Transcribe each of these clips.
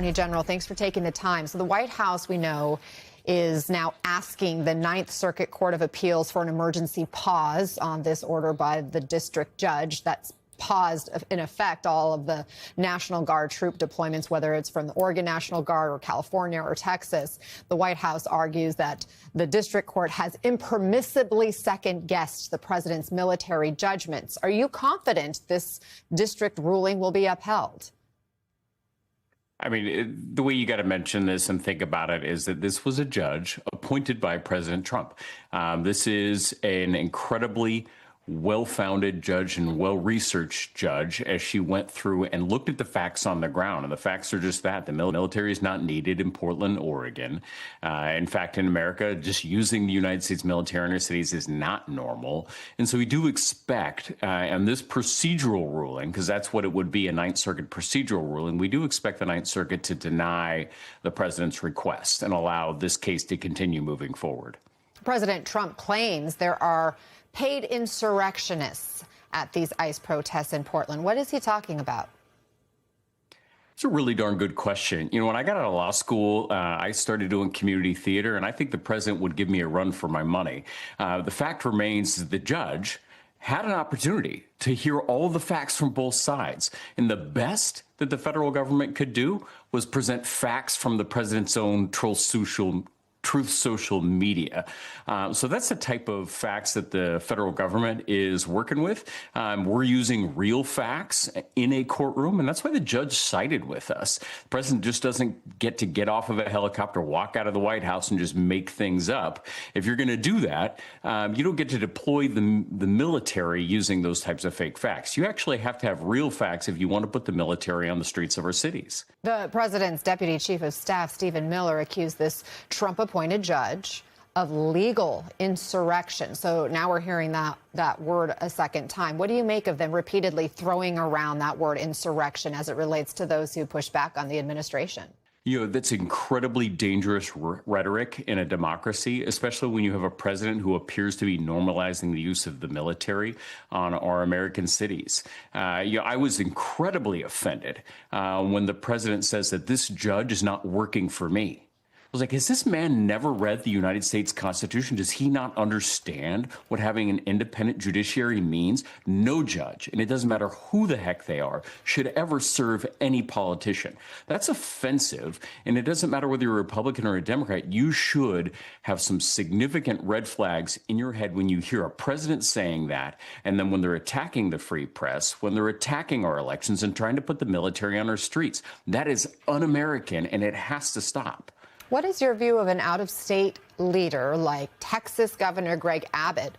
Attorney General, thanks for taking the time. So the White House, we know, is now asking the Ninth Circuit Court of Appeals for an emergency pause on this order by the district judge that's paused, in effect, all of the National Guard troop deployments, whether it's from the Oregon National Guard or California or Texas. The White House argues that the district court has impermissibly second-guessed the president's military judgments. Are you confident this district ruling will be upheld? I mean, the way you got to mention this and think about it is that this was a judge appointed by President Trump. This is an incredibly well-founded judge and well-researched judge as she went through and looked at the facts on the ground. And the facts are just that. The military is not needed in Portland, Oregon. In fact, in America, just using the United States military in our cities is not normal. And so we do expect, and this procedural ruling, because that's what it would be, a Ninth Circuit procedural ruling, we do expect the Ninth Circuit to deny the president's request and allow this case to continue moving forward. President Trump claims there are paid insurrectionists at these ICE protests in Portland. What is he talking about? It's a really darn good question. You know, when I got out of law school, I started doing community theater, and I think the president would give me a run for my money. The fact remains that the judge had an opportunity to hear all the facts from both sides. And the best that the federal government could do was present facts from the president's own Truth Social media. So that's the type of facts that the federal government is working with. We're using real facts in a courtroom, and that's why the judge sided with us. The president just doesn't get off of a helicopter, walk out of the White House, and just make things up. If you're going to do that, you don't get to deploy the military using those types of fake facts. You actually have to have real facts if you want to put the military on the streets of our cities. The president's deputy chief of staff, Stephen Miller, accused this Trump-appointed judge of legal insurrection. So now we're hearing that word a second time. What do you make of them repeatedly throwing around that word insurrection as it relates to those who push back on the administration? You know, that's incredibly dangerous rhetoric in a democracy, especially when you have a president who appears to be normalizing the use of the military on our American cities. I was incredibly offended when the president says that this judge is not working for me. I was like, has this man never read the United States Constitution? Does he not understand what having an independent judiciary means? No judge, and it doesn't matter who the heck they are, should ever serve any politician. That's offensive, and it doesn't matter whether you're a Republican or a Democrat. You should have some significant red flags in your head when you hear a president saying that, and then when they're attacking the free press, when they're attacking our elections and trying to put the military on our streets. That is un-American, and it has to stop. What is your view of an out-of-state leader like Texas Governor Greg Abbott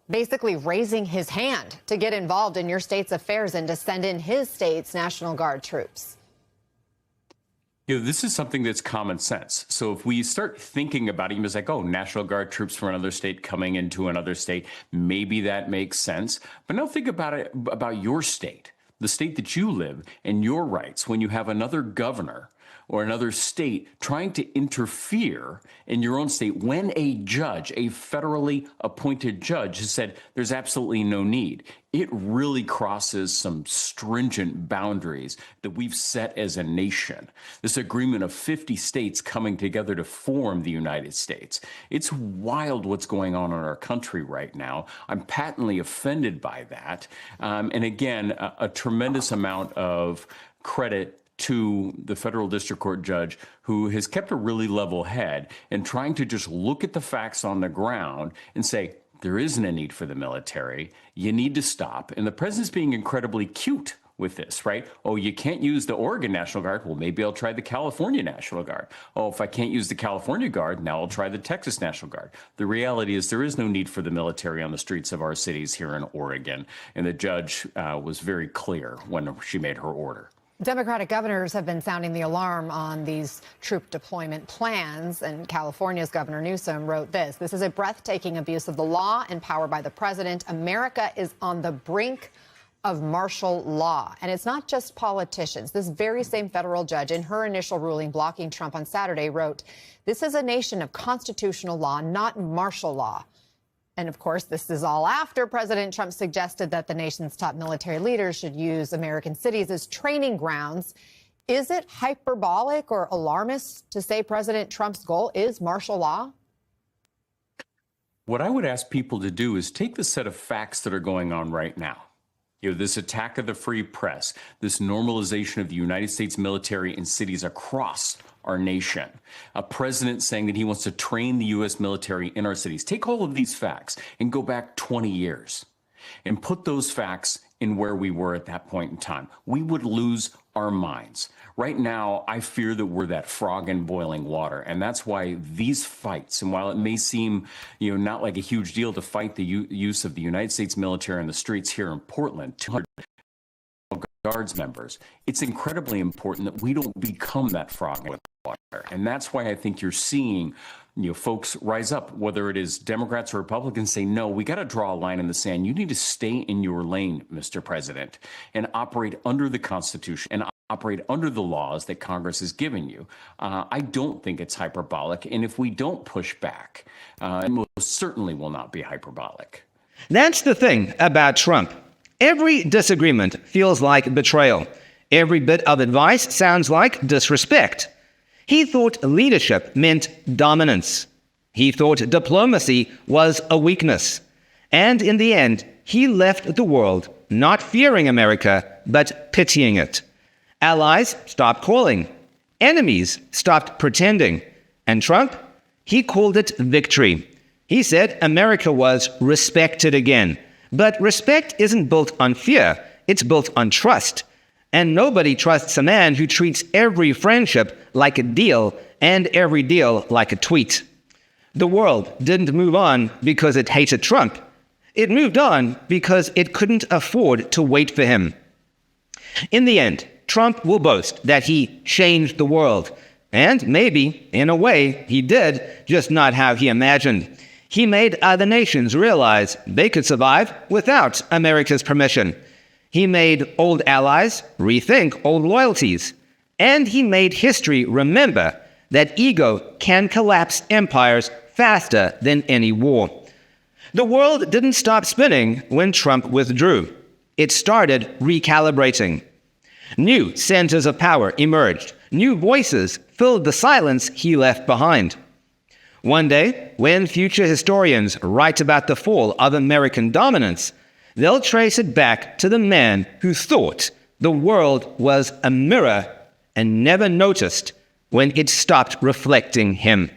basically raising his hand to get involved in your state's affairs and to send in his state's National Guard troops? You know, this is something that's common sense. So if we start thinking about it, it's like, oh, National Guard troops from another state coming into another state, maybe that makes sense. But now think about it, about your state, the state that you live, and your rights when you have another governor or another state trying to interfere in your own state when a judge, a federally appointed judge, has said there's absolutely no need. It really crosses some stringent boundaries that we've set as a nation. This agreement of 50 states coming together to form the United States. It's wild what's going on in our country right now. I'm patently offended by that. And again, a tremendous amount of credit to the federal district court judge who has kept a really level head and trying to just look at the facts on the ground and say, there isn't a need for the military. You need to stop. And the president's being incredibly cute with this, right? Oh, you can't use the Oregon National Guard. Well, maybe I'll try the California National Guard. Oh, if I can't use the California Guard, now I'll try the Texas National Guard. The reality is there is no need for the military on the streets of our cities here in Oregon. And the judge was very clear when she made her order. Democratic governors have been sounding the alarm on these troop deployment plans, and California's Governor Newsom wrote this. This is a breathtaking abuse of the law and power by the president. America is on the brink of martial law. And it's not just politicians. This very same federal judge, in her initial ruling blocking Trump on Saturday, wrote, this is a nation of constitutional law, not martial law. And of course, this is all after President Trump suggested that the nation's top military leaders should use American cities as training grounds is it hyperbolic or alarmist to say President Trump's goal is martial law? What I would ask people to do is take the set of facts that are going on right now. This attack of the free press, this normalization of the United States military in cities across our nation, a president saying that he wants to train the U.S. military in our cities. Take all of these facts and go back 20 years and put those facts in where we were at that point in time. We would lose our minds. Right now, I fear that we're that frog in boiling water. And that's why these fights, and while it may seem, not like a huge deal to fight the use of the United States military in the streets here in Portland, 200 Guards members, it's incredibly important that we don't become that frog in water. And that's why I think you're seeing folks rise up, whether it is Democrats or Republicans, say, no, we got to draw a line in the sand. You need to stay in your lane, Mr. President, and operate under the Constitution and operate under the laws that Congress has given you. I don't think it's hyperbolic. And if we don't push back, it most certainly will not be hyperbolic. That's the thing about Trump. Every disagreement feels like betrayal. Every bit of advice sounds like disrespect. He thought leadership meant dominance. He thought diplomacy was a weakness. And in the end, he left the world not fearing America, but pitying it. Allies stopped calling. Enemies stopped pretending. And Trump, he called it victory. He said America was respected again. But respect isn't built on fear. It's built on trust. And nobody trusts a man who treats every friendship like a deal and every deal like a tweet. The world didn't move on because it hated Trump. It moved on because it couldn't afford to wait for him. In the end, Trump will boast that he changed the world. And maybe, in a way, he did, just not how he imagined. He made other nations realize they could survive without America's permission. He made old allies rethink old loyalties. And he made history remember that ego can collapse empires faster than any war. The world didn't stop spinning when Trump withdrew. It started recalibrating. New centers of power emerged. New voices filled the silence he left behind. One day, when future historians write about the fall of American dominance, they'll trace it back to the man who thought the world was a mirror and never noticed when it stopped reflecting him.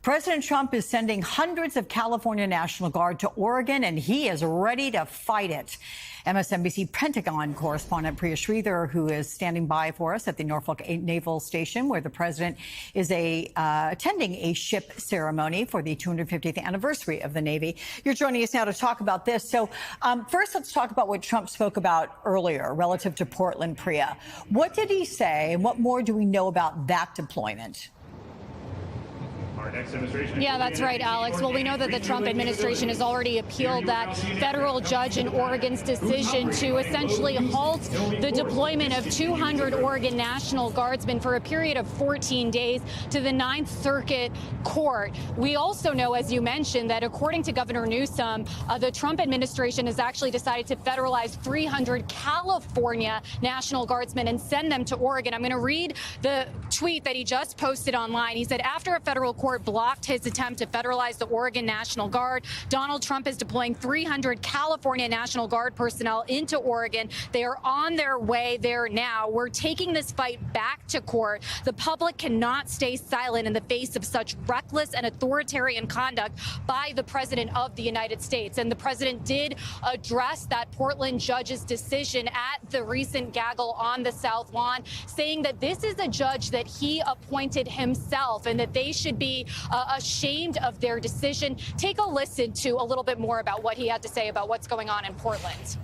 President Trump is sending hundreds of California National Guard to Oregon, and he is ready to fight it. MSNBC Pentagon correspondent Priya Sridhar, who is standing by for us at the Norfolk Naval Station, where the president is attending a ship ceremony for the 250th anniversary of the Navy. You're joining us now to talk about this. So first, let's talk about what Trump spoke about earlier relative to Portland, Priya. What did he say, and what more do we know about that deployment? Yeah, that's right, Alex. Well, we know that the Trump administration has already appealed that federal judge in Oregon's decision to essentially halt the deployment of 200 Oregon National Guardsmen for a period of 14 days to the Ninth Circuit Court. We also know, as you mentioned, that according to Governor Newsom, the Trump administration has actually decided to federalize 300 California National Guardsmen and send them to Oregon. I'm going to read the tweet that he just posted online. He said, after a federal court blocked his attempt to federalize the Oregon National Guard, Donald Trump is deploying 300 California National Guard personnel into Oregon. They are on their way there now. We're taking this fight back to court. The public cannot stay silent in the face of such reckless and authoritarian conduct by the president of the United States. And the president did address that Portland judge's decision at the recent gaggle on the South Lawn, saying that this is a judge that he appointed himself and that they should be ashamed of their decision. Take a listen to a little bit more about what he had to say about what's going on in Portland.